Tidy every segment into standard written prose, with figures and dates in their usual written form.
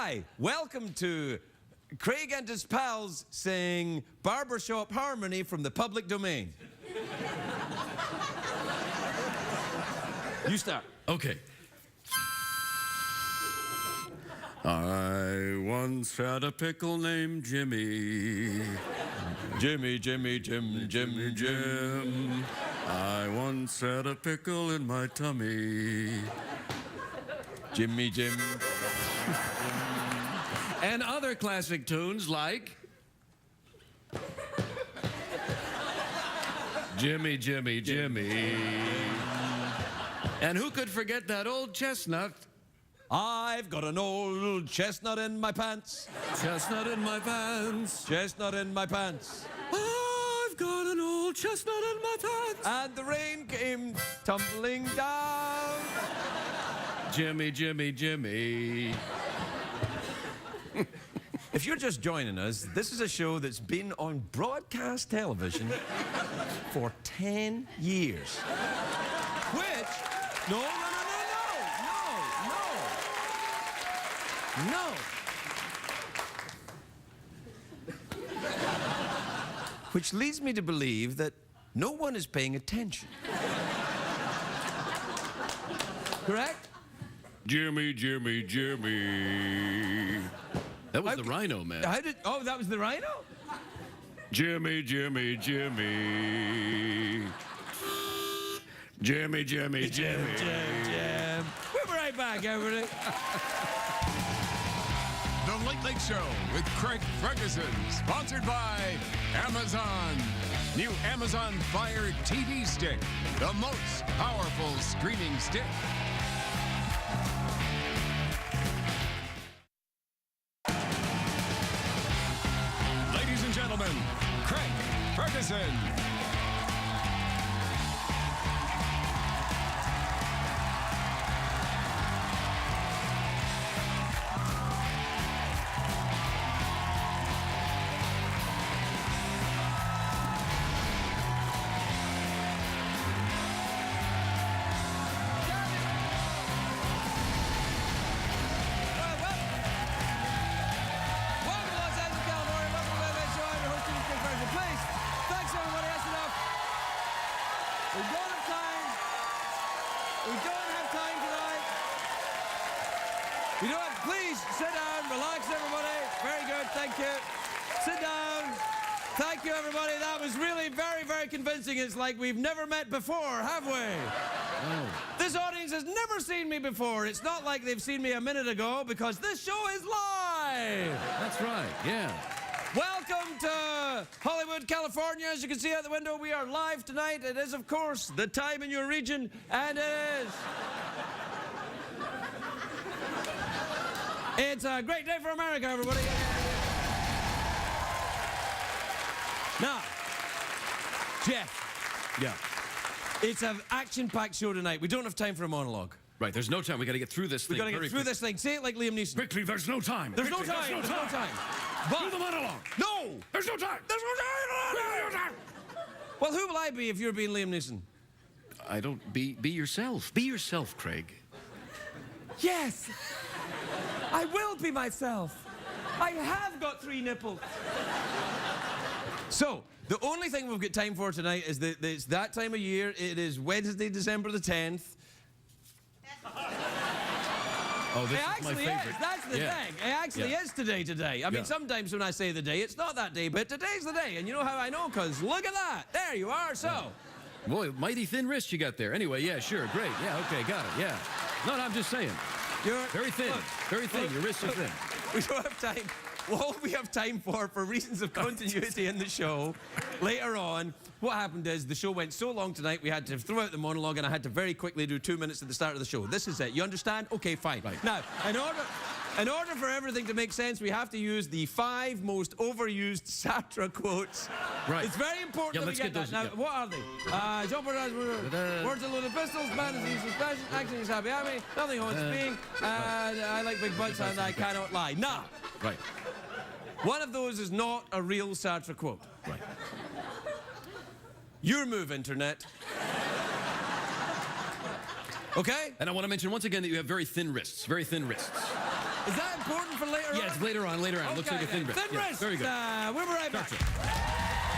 Hi, welcome to Craig and his pals sing Barbershop Harmony from the public domain. You start. Okay. I once had a pickle named Jimmy. Jimmy, Jimmy, Jim, Jim, Jim. I once had a pickle in my tummy. Jimmy, Jim. And other classic tunes like Jimmy, Jimmy, Jimmy. And who could forget that old chestnut? I've got an old chestnut in my pants. Chestnut in my pants. Chestnut in my pants. I've got an old chestnut in my pants. And the rain came tumbling down. Jimmy, Jimmy, Jimmy. If you're just joining us, this is a show that's been on broadcast television for 10 years. Which, no. Which leads me to believe that no one is paying attention. Correct? Jimmy, Jimmy, Jimmy. That was the rhino, man. Oh, that was the rhino? Jimmy, Jimmy, Jimmy. Jimmy, Jimmy, Jimmy. Jim. We'll be right back, everybody. The Late Late Show with Craig Ferguson, sponsored by Amazon. New Amazon Fire TV Stick, the most powerful streaming stick. Ladies and gentlemen, Craig Ferguson. Please sit down, relax, everybody. Very good, thank you. Sit down. Thank you, everybody. That was really very, very convincing. It's like we've never met before, have we? Oh. This audience has never seen me before. It's not like they've seen me a minute ago because this show is live. That's right, yeah. Welcome to Hollywood, California. As you can see out the window, we are live tonight. It is, of course, the time in your region, and it is... It's a great day for America, everybody. Now, Jeff. Yeah. It's an action-packed show tonight. We don't have time for a monologue. Right, there's no time. We got to get through this thing. We got to get through this thing. Say it like Liam Neeson. Quickly, there's no time. There's no time. There's no time. But do the monologue. No. There's no time. There's no time. Well, who will I be if you're being Liam Neeson? I don't. Be yourself. Be yourself, Craig. Yes. I will be myself. I have got 3 nipples. So, the only thing we've got time for tonight is that it's that time of year. It is Wednesday, December the 10th. Oh, this It is my actually favorite. is. That's the thing. It actually is today. I mean, sometimes when I say the day, it's not that day, but today's the day. And you know how I know? Because look at that. There you are. So. Boy, mighty thin wrist you got there. Anyway, yeah, sure, great. Yeah, okay, got it, yeah. No, I'm just saying. You're very thin, very thin. Your wrists are thin. We don't have time. All we have time for reasons of continuity in the show, later on, what happened is the show went so long tonight, we had to throw out the monologue, and I had to very quickly do 2 minutes at the start of the show. This is it. You understand? Okay, fine. Right. Now, in order for everything to make sense, we have to use the 5 most overused Sartre quotes. Right. It's very important that we get that. Now, what are they? Jeopardize words are loaded pistols, man is easy suspension, action is happy army, nothing haunts being, and I like big butts and I cannot lie. Now, right. One of those is not a real Sartre quote. Right. Your move, Internet. Okay? And I want to mention once again that you have very thin wrists. Very thin wrists. Is that important for later on? Yes, later on, later on. Looks like a thin wrist. Thin Yeah, wrist. very good. We'll be right back.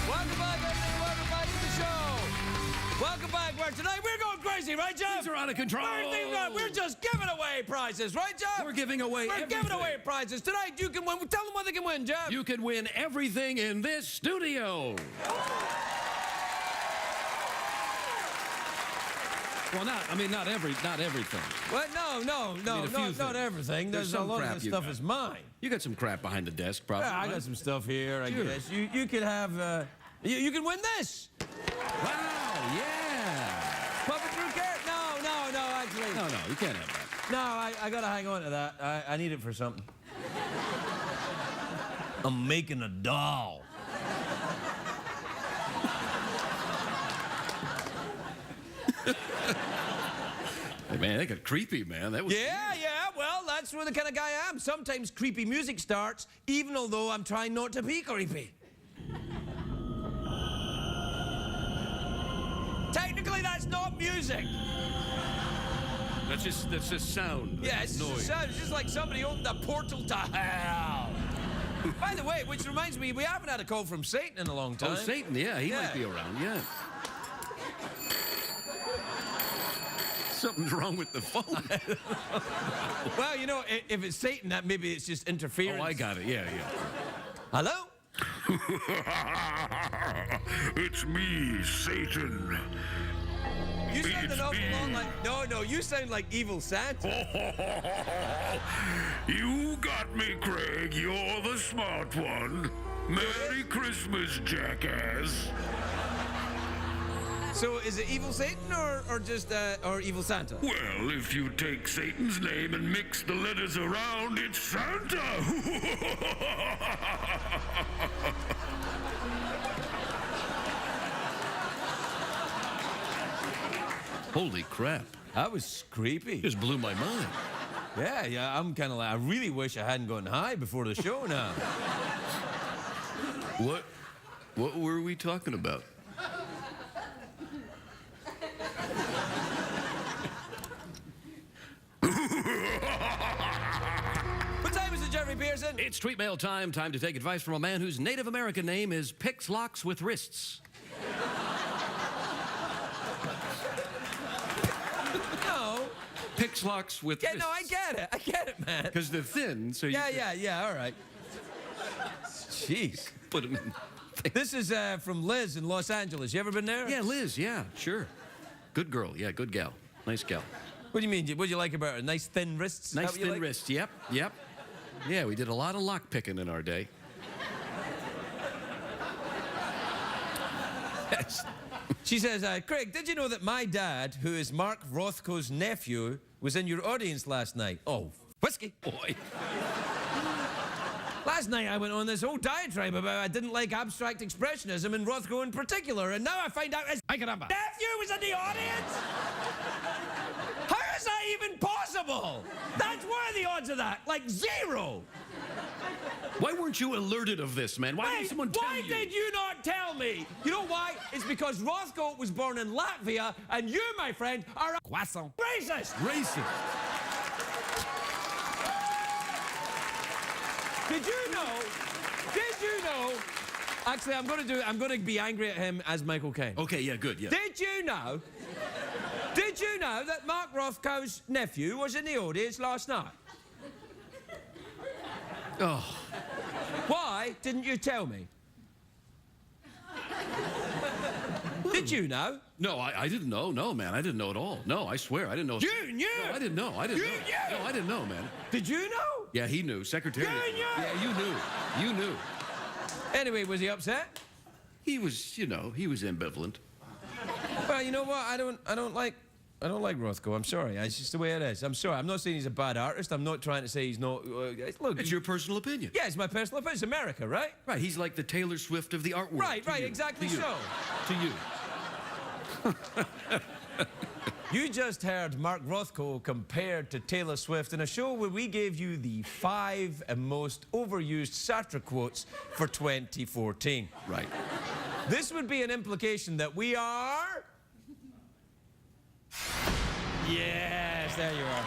Welcome back, everybody. Welcome back to the show. Welcome back. Where tonight we're going crazy, right, Jeff? Things are out of control. We're just giving away prizes, right, Jeff? We're giving away We're everything. giving away prizes tonight. You can win. Tell them what they can win, Jeff. You can win everything in this studio. Well, not everything. Well, no, a few not things. everything. There's There's a some lot crap of this you stuff got. is mine. You got some crap behind the desk, probably. Yeah, I right? got some stuff here, I Sure. guess. You could have, you can win this. Wow, yeah. Puppet Drew Carrot. No, actually. No, you can't have that. No, I gotta hang on to that. I need it for something. I'm making a doll. Hey, man, that got creepy, man. That was. Yeah, well, that's the kind of guy I am. Sometimes creepy music starts, even although I'm trying not to be creepy. Technically, that's not music. That's just sound. Yeah, it's noise. just like somebody opened a portal to hell. By the way, which reminds me, we haven't had a call from Satan in a long time. Oh, Satan, yeah, he Yeah. might be around, yeah. Something's wrong with the phone. Well, you know, if it's Satan, that maybe it's just interference. Oh, I got it, yeah. Hello? It's me, Satan. You sound It's an awful lot me. like... No, you sound like evil Santa. You got me, Craig. You're the smart one. Merry Christmas, jackass. So is it evil Satan or just or evil Santa? Well, if you take Satan's name and mix the letters around, it's Santa. Holy crap. That was creepy. Just blew my mind. Yeah, I'm kind of like, I really wish I hadn't gone high before the show now. What were we talking about? What time is it, Jeffrey Pearson? It's tweet mail time. Time to take advice from a man whose Native American name is Pix Locks with Wrists. No. Pix Locks with Yeah, Wrists. no, I get it, man. Because they're thin, so you Yeah, all right. Jeez. put them in. This is from Liz in Los Angeles. You ever been there? Yeah, Liz, yeah, sure. Good girl, yeah, good gal. Nice gal. What do you mean? What do you like about her? Nice thin wrists? Nice Is that what you thin like? wrists, yep. Yeah, we did a lot of lock picking in our day. She says, Craig, did you know that my dad, who is Mark Rothko's nephew, was in your audience last night? Oh, whiskey. Boy. Last night I went on this whole diatribe about I didn't like abstract expressionism and Rothko in particular, and now I find out his nephew was in the audience? How is that even possible? What are the odds of that? Like zero. Why weren't you alerted of this, man? Why didn't someone tell you? Why did you not tell me? You know why? It's because Rothko was born in Latvia, and you, my friend, are a Croissant. racist. Racist. Did you know? Actually, I'm going to be angry at him as Michael Caine. Okay, yeah, good, yeah. Did you know that Mark Rothko's nephew was in the audience last night? Oh, Why didn't you tell me? Did you know? no, I didn't know. No, man, I didn't know at all. No, I swear, I didn't know. You knew! No, I didn't know. I didn't You know. knew! No, I didn't know, man. Did you know? Yeah, he knew. Secretary. You knew! Yeah, you knew. You knew. Anyway, was he upset? He was, he was ambivalent. Well, you know what? I don't like I don't like Rothko. I'm sorry. It's just the way it is. I'm sorry. I'm not saying he's a bad artist. I'm not trying to say he's not. Look, It's your personal opinion. yeah, it's my personal opinion. It's America, right? Right, he's like the Taylor Swift of the art world. Right, To right, you. exactly To you. so. To you. You just heard Mark Rothko compared to Taylor Swift in a show where we gave you the 5 most overused Sartre quotes for 2014. Right. This would be an implication that we are... Yes, there you are.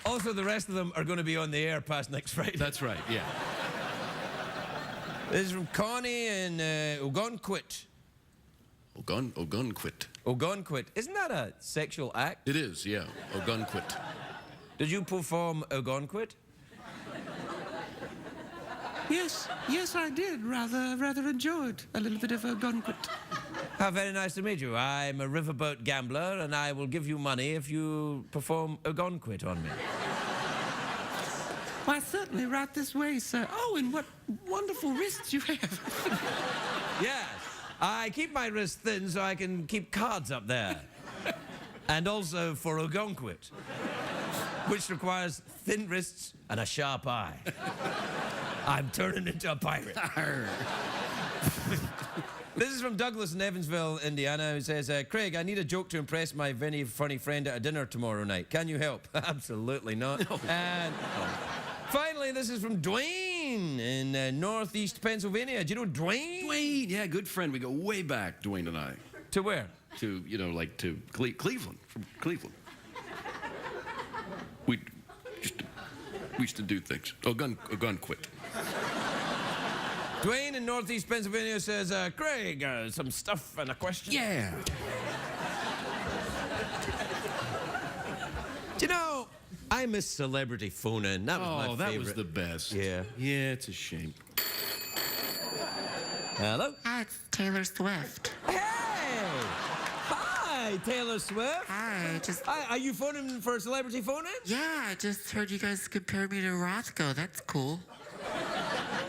Also, the rest of them are going to be on the air past next Friday. That's right, yeah. This is from Connie in Ogunquit. Ogunquit. Ogunquit. Isn't that a sexual act? It is, yeah. Ogunquit. Did you perform Ogunquit? Yes, I did. Rather enjoyed a little bit of a gunquit. How very nice to meet you. I'm a riverboat gambler, and I will give you money if you perform Ogunquit on me. Why, certainly, right this way, sir. Oh, and what wonderful wrists you have. Yes. I keep my wrists thin so I can keep cards up there. And also for Ogunquit, which requires thin wrists and a sharp eye. I'm turning into a pirate. This is from Douglas in Evansville, Indiana, who says, Craig, I need a joke to impress my very funny friend at a dinner tomorrow night. Can you help? Absolutely not. No. And finally, this is from Dwayne in northeast Pennsylvania. Do you know Dwayne? Dwayne, yeah, good friend. We go way back, Dwayne and I. To where? To, to Cleveland, from Cleveland. We used to do things. Ogunquit. Dwayne in northeast Pennsylvania says, Craig, some stuff and a question. Yeah. Do you know, I miss celebrity phone-in. That was my favorite. That was the best. Yeah. Yeah, it's a shame. Hello? Hi, it's Taylor Swift. Hey! Hi, Taylor Swift. Hi, Hi, are you phoning for a celebrity phone-in? yeah, I just heard you guys compare me to Rothko. That's cool.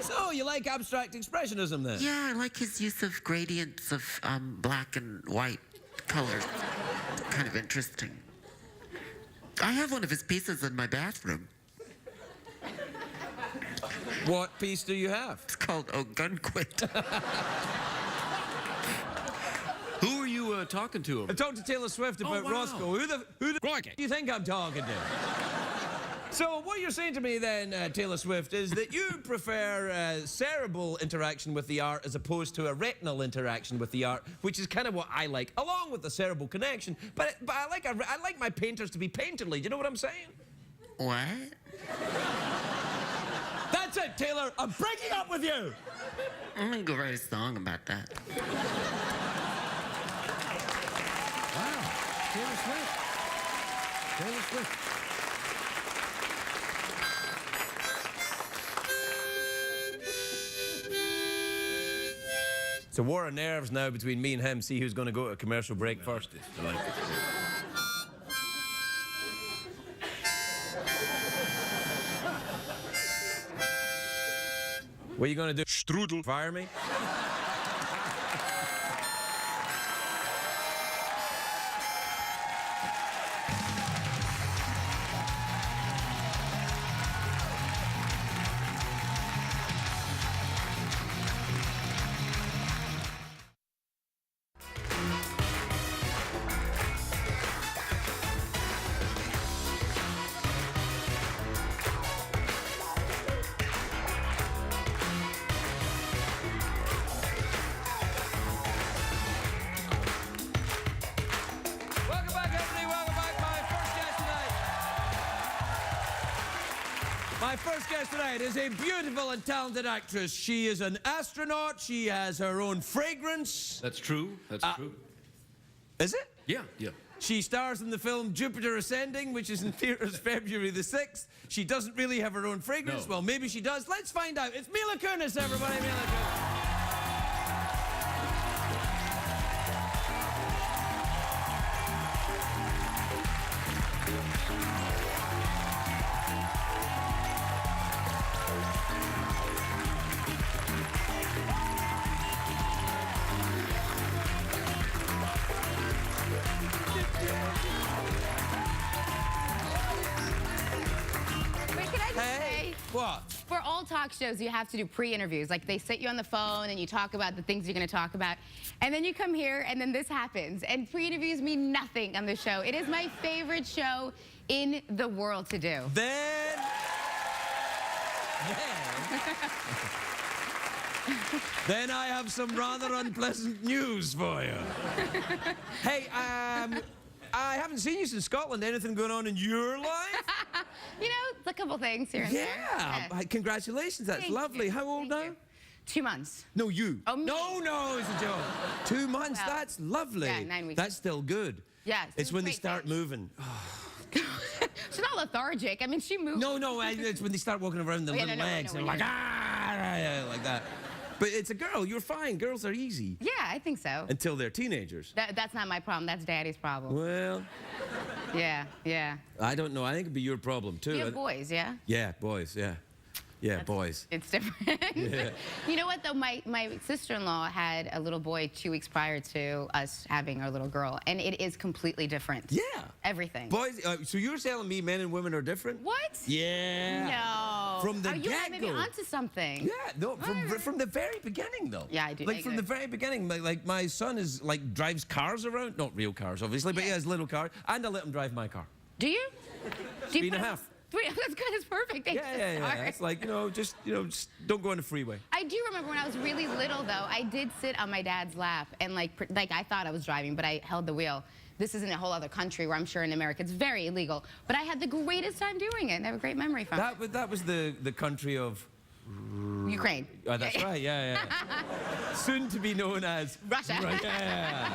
So, you like abstract expressionism then? Yeah, I like his use of gradients of black and white colors. Kind of interesting. I have one of his pieces in my bathroom. What piece do you have? It's called Ogunquit. Who are you talking to? I talked to Taylor Swift about wow. Roscoe. Who the Crikey. do you think I'm talking to? So what you're saying to me then, Taylor Swift, is that you prefer cerebral interaction with the art as opposed to a retinal interaction with the art, which is kind of what I like, along with the cerebral connection. But I like my painters to be painterly. Do you know what I'm saying? What? That's it, Taylor. I'm breaking up with you. I'm gonna go write a song about that. Wow. Taylor Swift. Taylor Swift. It's a war of nerves now between me and him. See who's going to go to a commercial break first. I like it. What are you going to do? Strudel. Fire me? Welcome back, everybody. Welcome back. My first guest tonight is a beautiful and talented actress. She is an astronaut. She has her own fragrance. That's true. That's true. Is it? Yeah, yeah. She stars in the film Jupiter Ascending, which is in theaters February the 6th. She doesn't really have her own fragrance. No. Well, maybe she does. Let's find out. It's Mila Kunis, everybody. Mila Kunis. What? For all talk shows, you have to do pre-interviews. Like, they sit you on the phone and you talk about the things you're going to talk about. And then you come here and then this happens. And pre-interviews mean nothing on the show. It is my favorite show in the world to do. Then I have some rather unpleasant news for you. Hey, I haven't seen you since Scotland. Anything going on in your life? You know, a couple things here and there. Yeah. Congratulations. That's Thank lovely. you. How old Thank now? you. 2 months. No, you. Oh, me. No, it's a joke. 2 months. Well, That's lovely. yeah, 9 weeks. That's still good. Yeah, It's when they great start thing. moving. She's not lethargic. I mean, she moves. No, it's when they start walking around the Oh, yeah, little no, legs no, and no, like, like that. But it's a girl. You're fine. Girls are easy. Yeah, I think so. Until they're teenagers. That's not my problem. That's Daddy's problem. Well, Yeah. I don't know. I think it'd be your problem, too. You have boys, yeah? Yeah, boys, yeah. Yeah, boys. It's different. Yeah. You know what, though? My sister-in-law had a little boy 2 weeks prior to us having our little girl, and it is completely different. Yeah. Everything. Boys, so you're telling me men and women are different? What? Yeah. No. From the Are you maybe get-go. onto something? Yeah, no, from the very beginning, though. Yeah, I do. Like, from the very beginning, like my son is, like, drives cars around. Not real cars, obviously, but he has little cars, and I let him drive my car. Do you? 3.5. That's good. That's perfect. Thanks. Yeah. Sorry. It's like, just don't go on the freeway. I do remember when I was really little, though, I did sit on my dad's lap, and like I thought I was driving, but I held the wheel. This is in a whole other country where I'm sure in America it's very illegal, but I had the greatest time doing it, and I have a great memory from it. That was the country of... Ukraine. Oh, that's right, yeah. Soon to be known as... Russia. Right, yeah.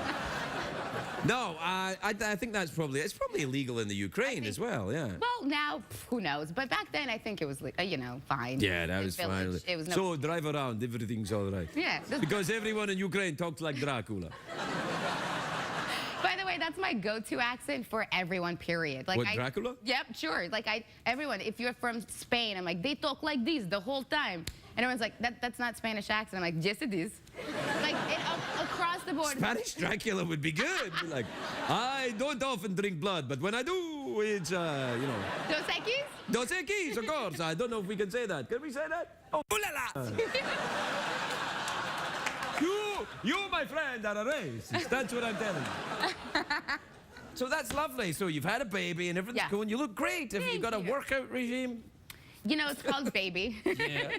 No, I think it's probably illegal in the Ukraine as well, yeah. Well, now, who knows? But back then, I think it was, fine. Yeah, that The was village, fine. It was no... So drive around, everything's all right. Yeah. Because everyone in Ukraine talks like Dracula. By the way, that's my go-to accent for everyone, period. Like, What, Dracula? Yep, sure. Like, everyone, if you're from Spain, I'm like, they talk like this the whole time. And everyone's like, that's not Spanish accent. I'm like, yes, it is. Like, across the board. Spanish Dracula would be good. Be like, I don't often drink blood, but when I do, it's, Dos Equis? Dos Equis, of course. I don't know if we can say that. Can we say that? Oh, ooh la la! You, my friend, are a racist. That's what I'm telling you. So that's lovely. So you've had a baby and everything's Yeah. going. You look great. Have you Thank got a you. workout regime? It's called baby. Yeah.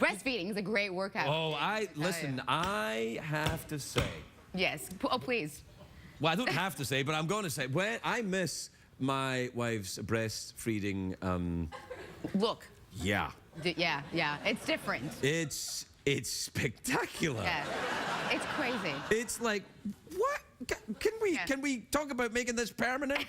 Breastfeeding is a great workout. Oh, listen, I have to say. Yes. Oh, please. Well, I don't have to say, but I'm going to say. When I miss my wife's breastfeeding, Look. yeah. Yeah. It's different. It's spectacular. Yeah. It's crazy. It's like, what? Can we talk about making this permanent?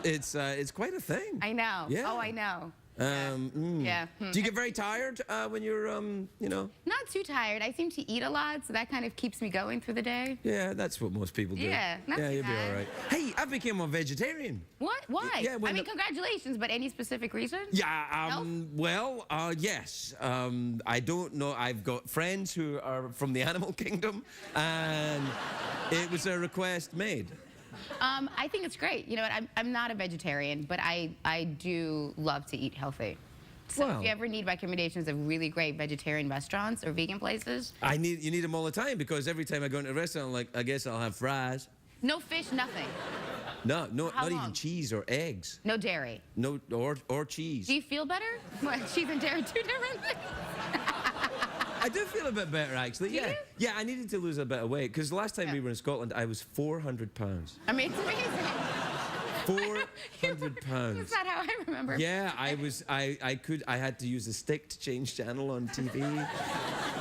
It's quite a thing. I know. Yeah. Oh, I know. Yeah. Do you get very tired when you're, Not too tired. I seem to eat a lot, so that kind of keeps me going through the day. Yeah, that's what most people do. Yeah, not yeah, too you'll be bad. all right. Hey, I became a vegetarian. What? Why? Yeah, when I mean, the- congratulations, but any specific reason? Yeah, yes. I don't know. I've got friends who are from the animal kingdom, and it was a request made. I think it's great. You know what? I'm not a vegetarian, but I do love to eat healthy. So Well- if you ever need recommendations of really great vegetarian restaurants or vegan places, You need them all the time because every time I go into a restaurant, I'm like, I guess I'll have fries. no fish, nothing. No, How not even long? cheese or eggs. No dairy. No, or cheese. Do you feel better? What, cheese and dairy, two different things? I do feel a bit better, actually. Do Yeah. you? Yeah, I needed to lose a bit of weight because the last time we were in Scotland, I was 400 pounds. I mean, it's amazing. 400 pounds. That's not how I remember. Yeah, I had to use a stick to change channel on TV.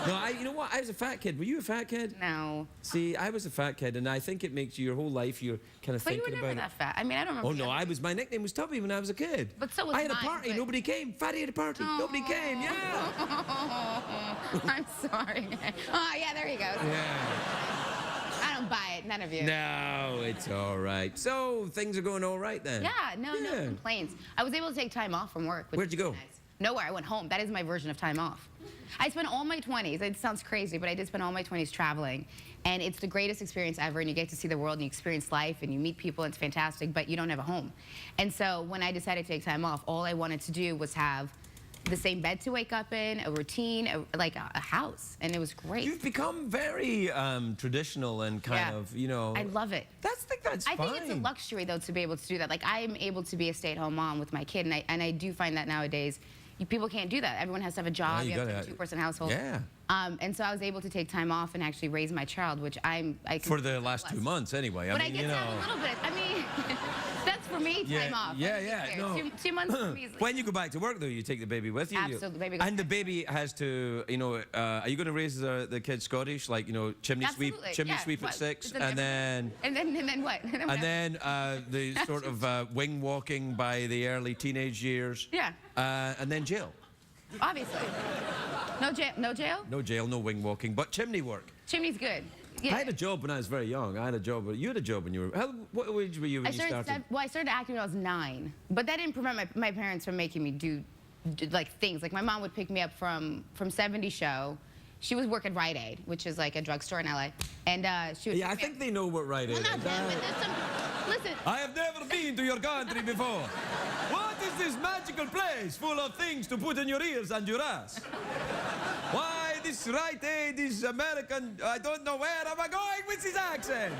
No, you know what? I was a fat kid. Were you a fat kid? No. See, I was a fat kid, and I think it makes you your whole life, you're kind of But you thinking were never about that fat. I mean, I don't remember. Oh, no, my nickname was Tubby when I was a kid. But so was I had a mine, party, but- nobody came. Fatty at a party, nobody came, yeah. I'm sorry. Oh, yeah, there he goes. Yeah. I don't buy it. None of you. No, it's all right. So, things are going all right then? Yeah, no complaints. I was able to take time off from work. which Where'd you was go? nice. Nowhere. I went home. That is my version of time off. I spent all my 20s. It sounds crazy, but I did spend all my 20s traveling. And it's the greatest experience ever, and you get to see the world, and you experience life, and you meet people, and it's fantastic, but you don't have a home. And so when I decided to take time off, all I wanted to do was have the same bed to wake up in, a routine, like a house, and it was great. You've become very traditional and kind of, you know. I love it. I think that's fine. I think it's a luxury, though, to be able to do that. Like, I am able to be a stay-at-home mom with my kid, and I do find that nowadays, people can't do that. Everyone has to have a job. You have to have a two-person household. Yeah. And so I was able to take time off and actually raise my child, which I for the last 2 months, anyway. But I mean, I get you to know. have a little bit. I mean, that's for me, time off. No. 2 months for me. When you go back to work, though, you take the baby with you. Absolutely, baby goes and the baby has to, you know, are you going to raise the kid Scottish, like, you know, chimney sweep at 6, and then what? And then the sort of wing walking by the early teenage years. Yeah. And then jail. Obviously. No jail? No jail? No jail, no wing walking, but chimney work. Chimney's good. Yeah. I had a job when I was very young. I had a job. You had a job when you were. What age were you when you started? Well, I started acting when I was 9, but that didn't prevent my parents from making me do like things. Like my mom would pick me up from 70 show. She was working Rite Aid, which is like a drugstore in LA, and she would. Yeah, I think they know what Rite Aid is. Well, not them, but there's some. Listen. I have never been to your country before. What is this magical place full of things to put in your ears and your ass? Why, this Rite Aid is American. I don't know where am I going with this accent.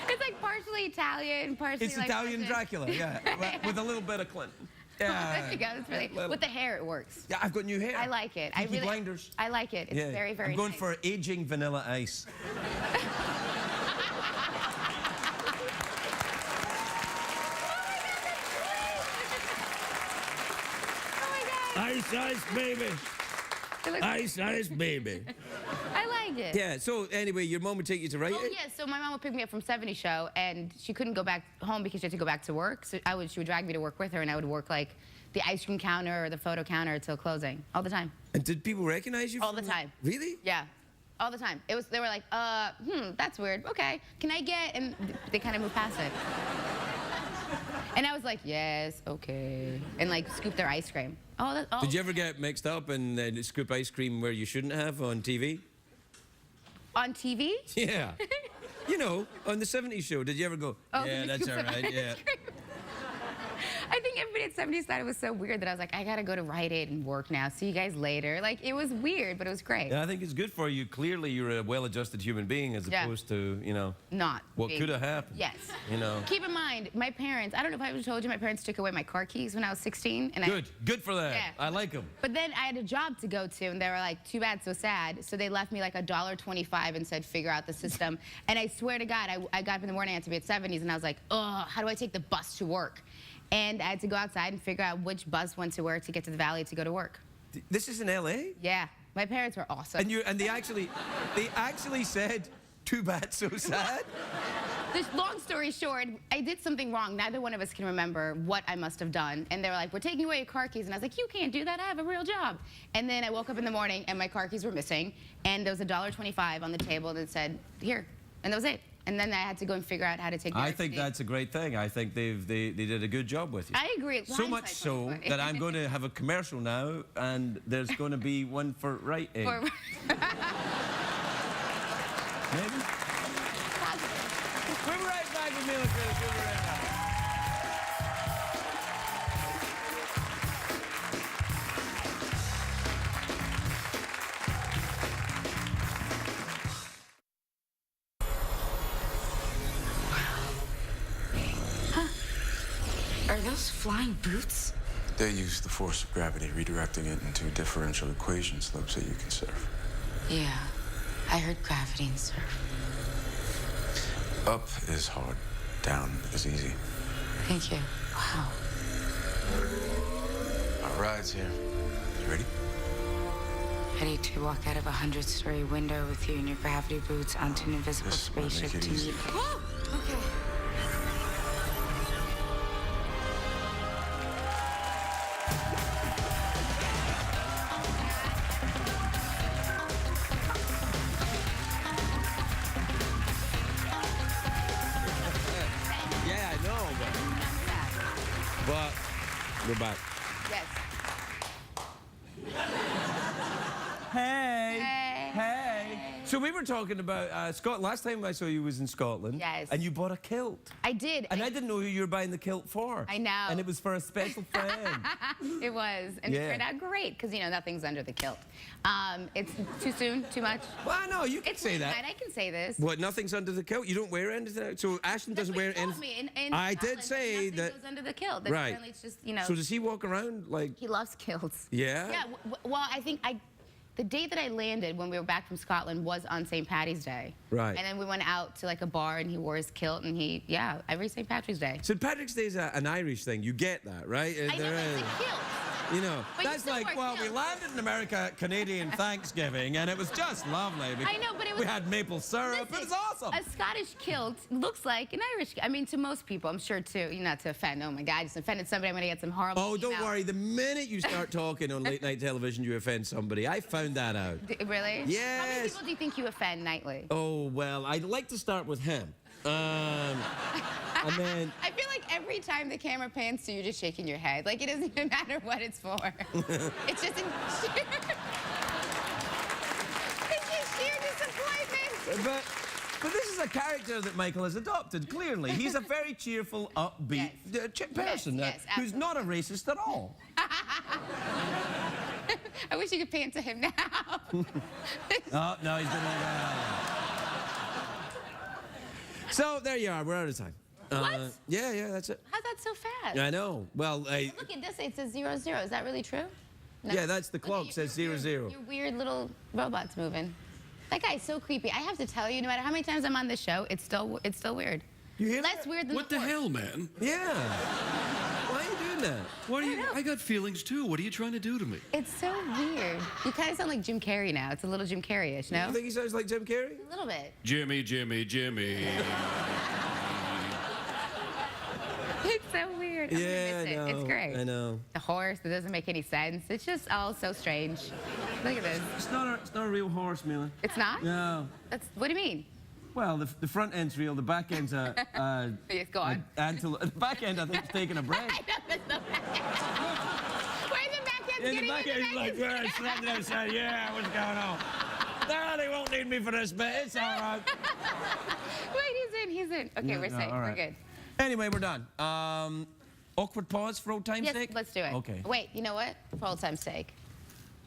It's like partially Italian, partially It's like Italian Russian. Dracula, yeah, with a little bit of Clinton. Yeah. There you go. It's really, with the hair, it works. Yeah, I've got new hair. I like it. Peaky Blinders. I like it. It's very, very I'm going nice. for aging Vanilla Ice. Ice, ice, baby. Ice, ice, baby. I like it. Yeah, so anyway, your mom would take you to Rite Aid? Oh, yeah, so my mom would pick me up from 70 show, and she couldn't go back home because she had to go back to work. So she would drag me to work with her, and I would work like the ice cream counter or the photo counter till closing, all the time. And did people recognize you? All the time. Really? Yeah, all the time. They were like, that's weird. Okay, can I get, and they kind of moved past it. And I was like, yes, okay, and like scoop their ice cream. Oh, Did you ever get mixed up and scoop ice cream where you shouldn't have on TV? On TV? Yeah. You know, on the 70s show, did you ever go, Oh, yeah, the that's scoop all of right, ice yeah. cream. I think everybody at 70s thought it was so weird that I was like, I gotta go to Rite Aid and work now. See you guys later. Like, it was weird, but it was great. Yeah, I think it's good for you. Clearly, you're a well-adjusted human being as opposed to, you know, Not what being- could have happened. Yes. You know. Keep in mind, my parents, I don't know if I ever told you, my parents took away my car keys when I was 16. And Good for that. Yeah. I like them. But then I had a job to go to, and they were like, too bad, so sad. So they left me like $1.25 and said, figure out the system. And I swear to God, I got up in the morning, I had to be at 70s, and I was like, oh, how do I take the bus to work? And I had to go outside and figure out which bus went to where to get to the valley to go to work. This is in L.A.? Yeah, my parents were awesome. And they actually said, too bad, so sad? This long story short, I did something wrong. Neither one of us can remember what I must have done. And they were like, we're taking away your car keys. And I was like, you can't do that. I have a real job. And then I woke up in the morning, and my car keys were missing. And there was $1.25 on the table that said, here. And that was it. And then I had to go and figure out how to take. I think that's a great thing. I think they did a good job with you. I agree. So much so that I'm going to have a commercial now, and there's going to be one for Rite Aid. Maybe. We'll be right back with Mila Kunis. We'll be right back. Are those flying boots? They use the force of gravity, redirecting it into differential equation slopes that you can surf. Yeah, I heard gravity and surf. Up is hard, down is easy. Thank you. Wow. Our ride's here. You ready? Ready to walk out of a 100-story window with you in your gravity boots onto an invisible This might make spaceship it to easy. meet. Whoa! Okay. Yeah, I know, but we're back. Yes. Hey. Hey. Hey. So we were talking about Scotland. Last time I saw you was in Scotland. Yes. And you bought a kilt. I did. And I didn't know who you were buying the kilt for. I know. And it was for a special friend. It was. And Yeah. it turned out great, because, you know, nothing's under the kilt. It's too soon, too much. Well, no, you can It's say late that. night, I can say this. What, nothing's under the kilt? You don't wear anything? So Ashton That's doesn't what wear he told anything? me in I did Scotland, say nothing that. goes under the kilt. That Right. Apparently it's just, you know. So does he walk around like... He loves kilts. Yeah? Yeah, well, I think the day that I landed when we were back from Scotland was on St. Patty's Day. Right. And then we went out to like a bar and he wore his kilt and every St. Patrick's Day. St. Patrick's Day is an Irish thing. You get that, right? I know, it's a kilt. You know, But you that's still like, wear well, we kilts. landed in America, Canadian Thanksgiving, and it was just lovely. I know, but it was... We had maple syrup. It was awesome. A Scottish kilt looks like an Irish. I mean, to most people, I'm sure too. Not to offend. Oh my God, I just offended somebody. I'm gonna get some horrible. Oh, don't email. worry. The minute you start talking on late night television, you offend somebody. I found that out. Really? How many Yes. people do you think you offend nightly? Oh, well, I'd like to start with him. And then... I feel like every time the camera pans to you, you're just shaking your head. Like it doesn't even matter what it's for. It's just sheer disappointment. But this is a character that Michael has adopted, clearly. He's a very cheerful, upbeat person Yes, who's not a racist at all. I wish you could pan to him now. Oh, no, he's been like that. So, there you are. We're out of time. What? Yeah, that's it. How's that so fast? I know. Well, Look at this. It says 00. Is that really true? No. yeah, that's the clock. Look, Says your 00. Your weird little robots moving. That guy's so creepy. I have to tell you, no matter how many times I'm on this show, it's still weird. You hear Less that? weird than What the horse. hell, man? Yeah. Why are you doing that? What are you? I got feelings too. What are you trying to do to me? It's so weird. You kind of sound like Jim Carrey now. It's a little Jim Carrey-ish, no? You think he sounds like Jim Carrey? A little bit. Jimmy, Jimmy, Jimmy. It's so weird. I'm gonna Yeah, miss I know. it. It's great. I know. The horse, that doesn't make any sense. It's just all so strange. Look at this. It's not a real horse, Mila. It's not? No. What do you mean? Well, the front end's real. The back end's Yes, go on. the back end, I think, is taking a break. I know that's the back end. Where's the back end? In the back end's like, yeah, standing outside. Yeah, what's going on? No, they won't need me for this bit. It's all right. Wait, he's in. Okay, Yeah, we're no, safe. all right. We're good. Anyway, we're done. Awkward pause for old time's Yes, sake? let's do it. Okay. Wait, you know what? For old time's sake.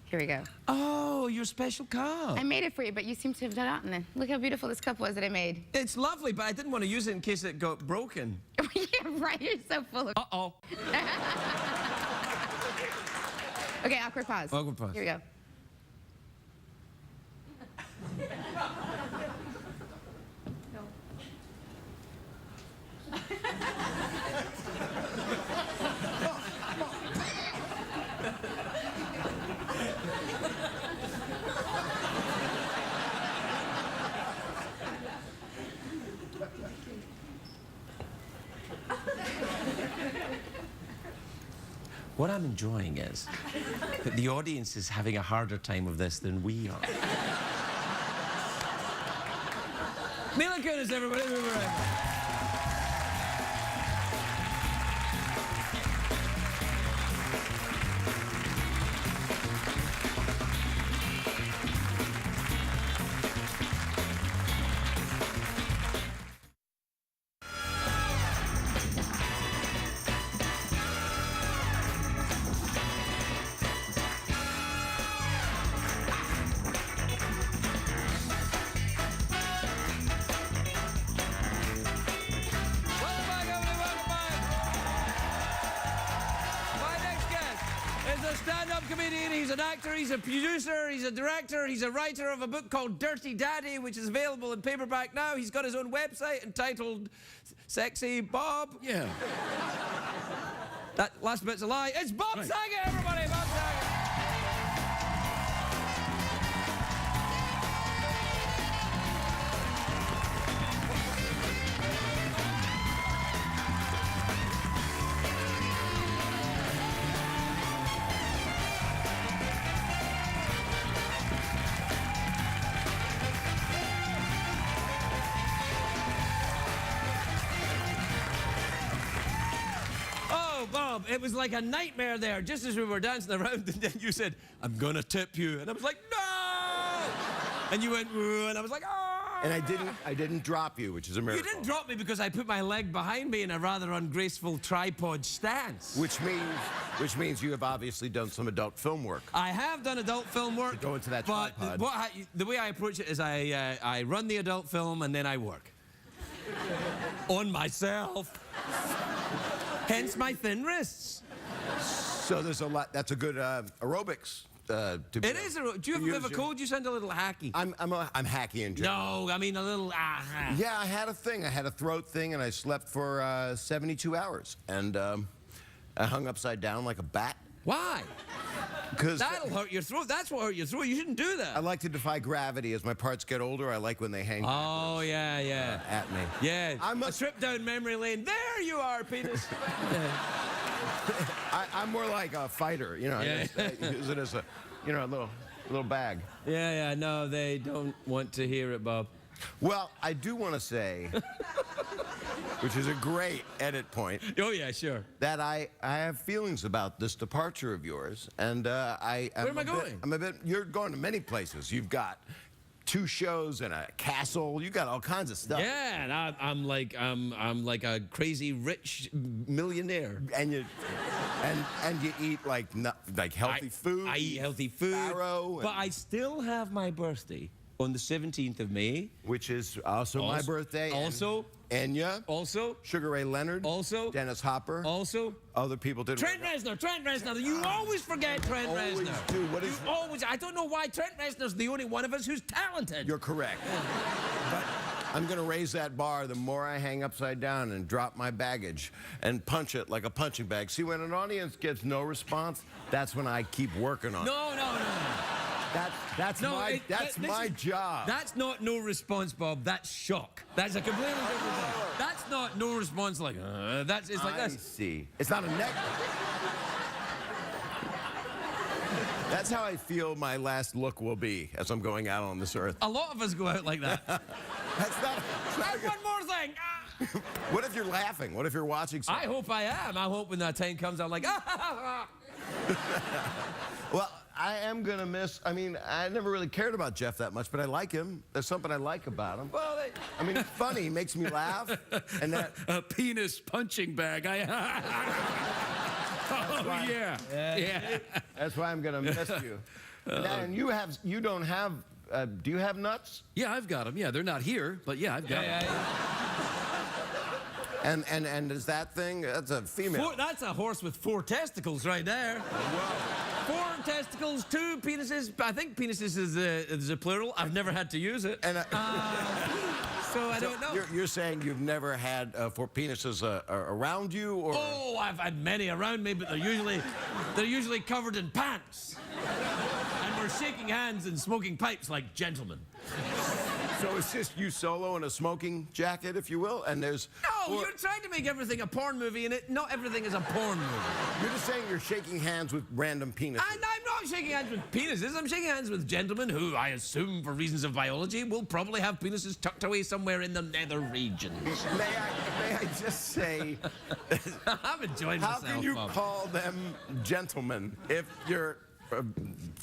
Here we go. Oh, your special cup. I made it for you, but you seem to have forgotten it. Look how beautiful this cup was that I made. It's lovely, but I didn't want to use it in case it got broken. Yeah, right. You're so full of. Uh-oh. Okay, awkward pause. Awkward pause. Here we go. What I'm enjoying is that the audience is having a harder time of this than we are. Mila Kunis, everybody. We'll be right back. Welcome back, everybody. Welcome back. My next guest is a stand-up comedian. He's an actor. He's a producer. He's a director. He's a writer of a book called Dirty Daddy, which is available in paperback now. He's got his own website entitled Sexy Bob. Yeah. That last bit's a lie. It's Bob Right. Saget, everybody. Bob Saget. Oh, Bob, it was like a nightmare there. Just as we were dancing around, and then you said, I'm gonna tip you. And I was like, no! And you went, "Ooh," and I was like, "Ah!" And I didn't drop you, which is a You miracle. didn't drop me because I put my leg behind me in a rather ungraceful tripod stance. Which means you have obviously done some adult film work. I have done adult film work. Go into that but tripod. the way I approach it is I run the adult film and then I work. On myself. Hence my thin wrists. So there's a lot. That's a good aerobics. To be It is. Do you have a bit of a cold? You sound a little hacky. I'm hacky in general. No, I mean a little. Yeah, I had a thing. I had a throat thing, and I slept for 72 hours, and I hung upside down like a bat. Why? Because that'll hurt your throat. That's what hurt your throat. You shouldn't do that. I like to defy gravity. As my parts get older, I like when they hang. Oh yeah. At me. Yeah. I'm a trip down memory lane. There you are, penis. I'm more like a fighter, you know. Yeah. I use it as a, a little bag. Yeah. No, they don't want to hear it, Bob. Well, I do want to say, which is a great edit point. Oh yeah, sure. That I have feelings about this departure of yours, and Where am I going? You're going to many places. You've got 2 shows and a castle. You got all kinds of stuff. Yeah, and I'm like a crazy rich millionaire. And you eat like healthy food. I eat healthy food. Farrow. But I still have my birthday on the 17th of May. Which is also my birthday. Also. Enya. Also. Sugar Ray Leonard. Also. Dennis Hopper. Also. Other people didn't. Trent Reznor. You always forget Trent Always Reznor. do. What is? You always. I don't know why Trent Reznor's the only one of us who's talented. You're correct. But I'm going to raise that bar the more I hang upside down and drop my baggage and punch it like a punching bag. See, when an audience gets no response, that's when I keep working on it. No. That's my job. That's not no response, Bob. That's shock. That's a completely different thing. That's not no response like, it's like I this. see. It's not a neck. That's how I feel my last look will be as I'm going out on this earth. A lot of us go out like that. That's not. And one more thing. What if you're laughing? What if you're watching something? I hope I am. I hope when that time comes, I'm like, Well, I am going to miss. I mean, I never really cared about Jeff that much, but I like him. There's something I like about him. Well, I mean, he's funny. He makes me laugh. And that. A penis punching bag. Oh, yeah. That's why I'm going to miss you. And you don't have, do you have nuts? Yeah, I've got them. Yeah, they're not here, but yeah, I've got them. And is that thing, that's a female. That's a horse with 4 testicles right there. Wow. 4 testicles, 2 penises. I think penises is a plural. I've never had to use it. And, so I don't know. You're saying you've never had 4 penises around you, or? Oh, I've had many around me, but they're usually covered in pants. And we're shaking hands and smoking pipes like gentlemen. So it's just you solo in a smoking jacket, if you will, and there's... No, you're trying to make everything a porn movie, and not everything is a porn movie. You're just saying you're shaking hands with random penises. I'm not shaking hands with penises. I'm shaking hands with gentlemen who, I assume, for reasons of biology, will probably have penises tucked away somewhere in the nether regions. May I just say... I'm enjoying myself, How can you Bob. call them gentlemen if you're...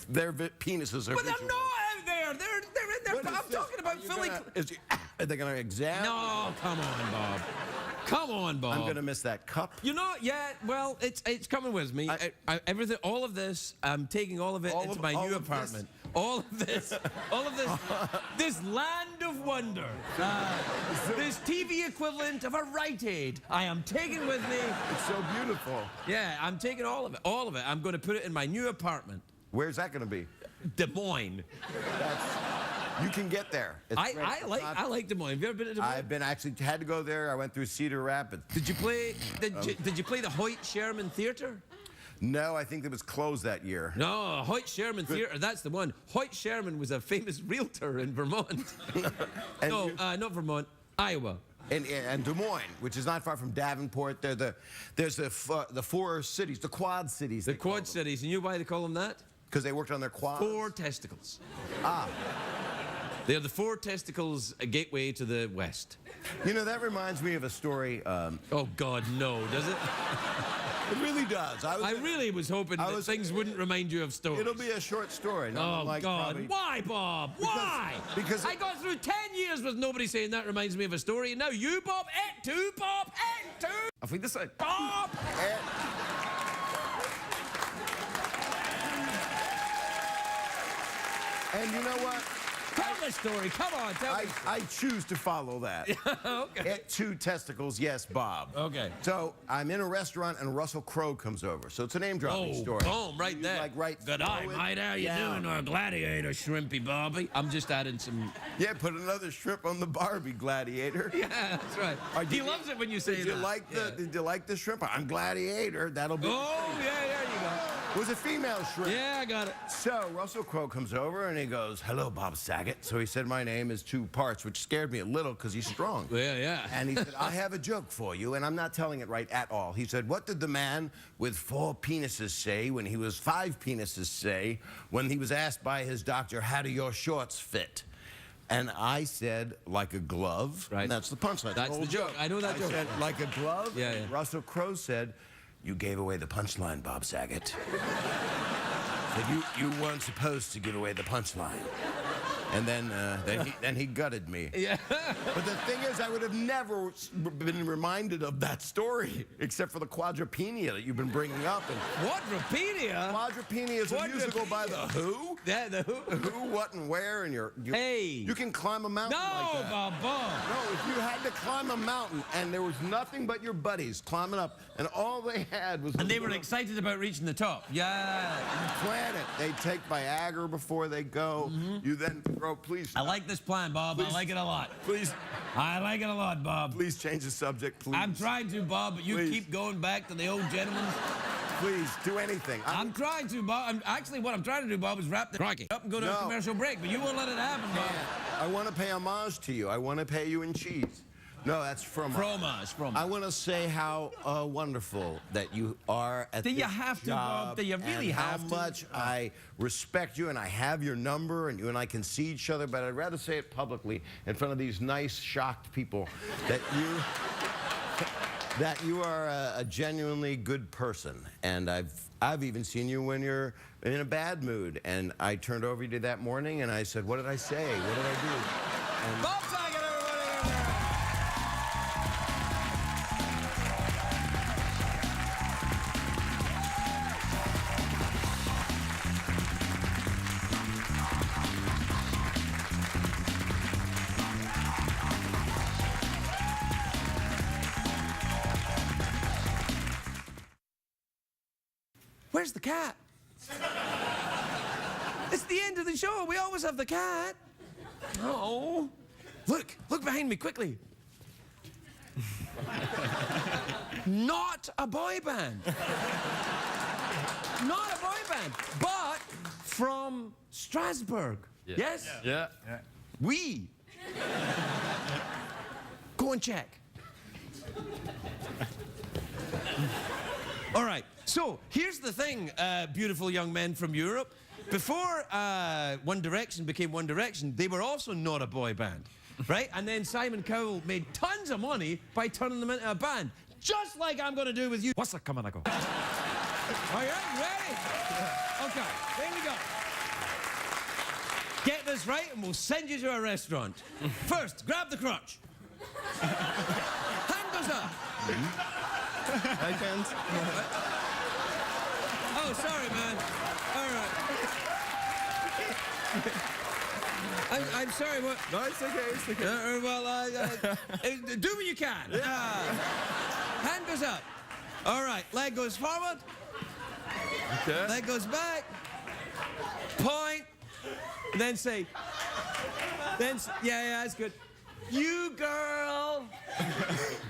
their penises are But they're visual? not out there. They're in there. I'm talking about Philly. Are they going to examine? No, come on, Bob. Come on, Bob. I'm going to miss that cup. You know, yeah, well, it's coming with me. Everything, all of this, I'm taking all of it into my new apartment. All of this, this land of wonder, this TV equivalent of a Rite Aid, I am taking with me. It's so beautiful. Yeah, I'm taking all of it. I'm going to put it in my new apartment. Where's that going to be? Des Moines. You can get there. I like Des Moines. Have you ever been to Des Moines? I've been actually had to go there. I went through Cedar Rapids. Did you play the Hoyt Sherman Theater? No, I think it was closed that year. No, Hoyt Sherman Theater. That's the one. Hoyt Sherman was a famous realtor in Vermont. No, not Vermont. Iowa. And Des Moines, which is not far from Davenport. There's the 4 cities, the Quad Cities. The Quad Cities. And you know why they call them that? Because they worked on their quads? 4 testicles. Ah. They are the 4 testicles, a gateway to the West. You know, that reminds me of a story. Oh, God, no, does it? It really does. I really was hoping that things wouldn't remind you of stories. It'll be a short story. Oh, like God. Probably... Why, Bob? Why? Because I got through 10 years with nobody saying that reminds me of a story. And now you, Bob, et tu, Bob, et tu. I think this side. Bob! And you know what? Tell the story. Come on, tell me. I choose to follow that. Okay. Et tu testicles, yes, Bob. Okay. So I'm in a restaurant and Russell Crowe comes over. So it's a name-dropping story. Boom, right there. Like right. Good eye, mate. How you doing, gladiator, shrimpy Bobby? I'm just adding some... Yeah, put another shrimp on the Barbie, gladiator. Yeah, that's right. He loves it when you say that. Did you like the shrimp? I'm gladiator. That'll be... Oh, yeah, there you go. It was a female shrimp. Yeah, I got it. So Russell Crowe comes over and he goes, "Hello, Bob Saget." So he said my name is 2 parts, which scared me a little because he's strong. Yeah, yeah. And he said, "I have a joke for you," and I'm not telling it right at all. He said, "What did the man with 4 penises say when he was 5 penises say when he was asked by his doctor, how do your shorts fit?" And I said, "Like a glove." Right. And that's the punchline. That's the joke. I know that joke. I said, "Like a glove." Yeah, yeah. And Russell Crowe said, "You gave away the punchline, Bob Saget." Said, you weren't supposed to give away the punchline. And then he gutted me. Yeah. But the thing is, I would have never been reminded of that story, except for the quadropenia that you've been bringing up. And Quadropenia? Quadropenia is a musical by The Who. Yeah, The Who. Who, what, and where, and Hey. You can climb a mountain like that. Bob. No, if you had to climb a mountain, and there was nothing but your buddies climbing up, and all they had was... And they were excited about reaching the top. Yeah. You plan it. They take Viagra before they go. You then throw, please... I like this plan, Bob. Please. I like it a lot. Please... I like it a lot, Bob. Please change the subject, please. I'm trying to, Bob, but you keep going back to the old gentleman. Please, do anything. I'm trying to, Bob. Actually, what I'm trying to do, Bob, is wrap the crikey up and go to a commercial break, but you won't let it happen, Bob. I want to pay homage to you. I want to pay you in cheese. No, that's fromage. Fromage. I want to say how wonderful that you are at this Do you have to, Bob? Do you really have to? How much I respect you, and I have your number, and you and I can see each other, but I'd rather say it publicly in front of these nice, shocked people that you are a genuinely good person. And I've even seen you when you're in a bad mood. And I turned over to you that morning, and I said, "What did I say? What did I do?" And Bob Saget, everybody! Where's the cat? It's the end of the show. We always have the cat. Oh. Look behind me quickly. Not a boy band. Not a boy band, but from Strasbourg. Yeah. Yes? Yeah. We. Go and check. All right. So here's the thing, beautiful young men from Europe. Before One Direction became One Direction, they were also not a boy band, right? And then Simon Cowell made tons of money by turning them into a band, just like I'm going to do with you. What's that coming? Are you ready? Okay, here we go. Get this right, and we'll send you to a restaurant. First, grab the crotch. Hand goes up. I can't. Oh, sorry, man. All right. I'm sorry, what? No, it's okay, it's okay. Do what you can. Hand goes up. All right, leg goes forward. Okay. Leg goes back. Point. Then say. Yeah, that's good. You girl.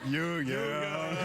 You girl.